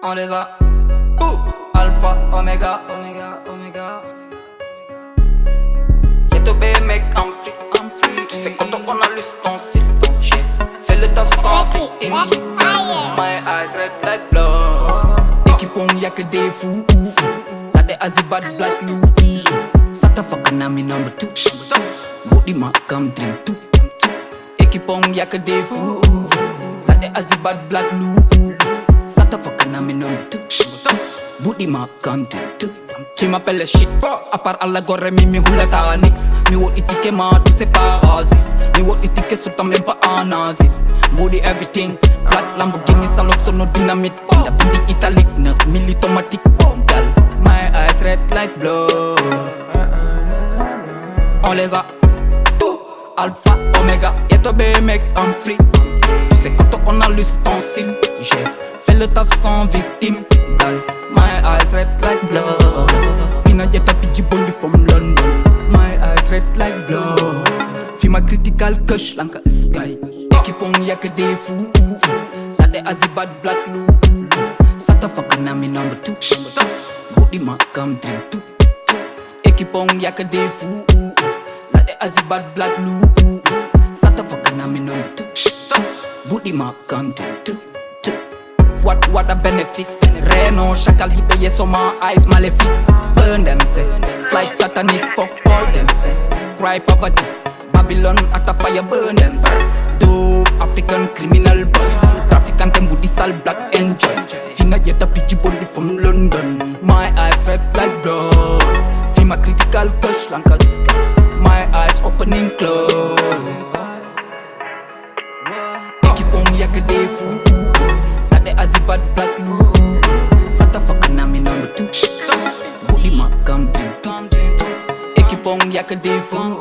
On les a. Alpha, Omega, Omega, Omega. Y'a to be mec, I'm free. Tu sais quand on a l'ustensile. Fais le taf sans victime. My eyes red like blood. Equipe, y'a que des fous. Y'a des Azibad black loup. Sata fucking I'm number 2. Body ma come dream too. Equipe, y'a que des fous. Y'a des Azibad black loup. Sata fucking I'm number 2. Booty ma come dream too. Tu m'appelles le shit. À part Alagore, mi hula ta nix. Mi wo itike ma tous ces parasites. Mi wo itike surtout même pas en Asie. Booty everything. Black Lamborghini salope sono dynamite. Da binding italique 9mm automatique. Gal. My eyes red like blood. On les a. Alpha, Omega. Y'a to be mec, I'm free. Tu sais quand on a l'ustensile. J'ai fait le taf sans victime. Gal. My eyes red like blood. In a jet a PG Bondi from London. My eyes red like blood. Feel my critical cush like a sky. Equipe y'a que des fous. Y'a des Azibad black loup. Sata fucking I'm number 2. Booty ma come dream too. Equipe y'a que des fous. Y'a des Azibad black loup. Sata fucking I'm number 2. Booty ma come dream too. What a benefits. Reno, chacal, he pay so my eyes malefic. Burn them say, it's like satanic, fuck all them say. Cry poverty, Babylon at a fire, burn them say. Dope, African criminal boy. Trafficant and Buddhisal black enjoy. Fina yet a PG Bondi from London. My eyes red like blood. Fima critical cush like a sky. My eyes open and close. Equipe y'a que des fous. Des Azibad black loup. Sata fucking I'm number 2. Booty ma come dream too. Equipe y'a que des fous.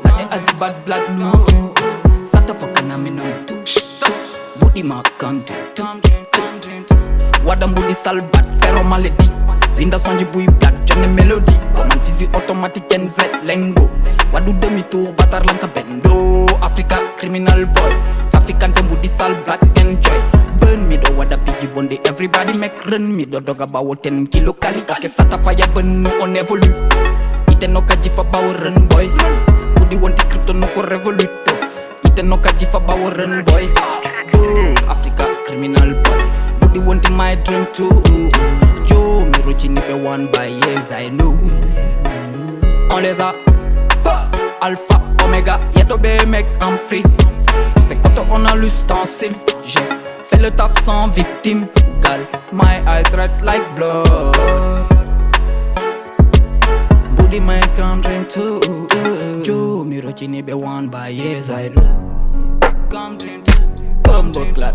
Y'a des Azibad black loup. Sata fucking I'm number 2. Booty ma come dream too. Wadam booty sale bat, ferro malédique. Linda sonji bouille black, Johnny Melody. Command physique automatique NZ Lengo. Wadu demi-tour, batar lanka bendo. Africa criminal boy. Traficant and booty sale black enjoy. Burn me do wada PG Bondi. Everybody make run me do dog about 10 kilo kali. Ake sata fire burn no on evolute. Ite no kaji fa bawo run boy. Booty wanti crypto no ko revolute. Ite no kaji fa bawo run boy. Africa criminal boy. Booty wanti my dream too. Joe mi rochini be one by years I know. On les a. Alpha, Omega, y'a to be mec, I'm free. C'est quand on a l'ustensile. J'ai fait le taf sans victime. Gal, my eyes red like blood. Booty my come dream too. Joe mi rochini be one by years I know. Come dream too. Come book lad.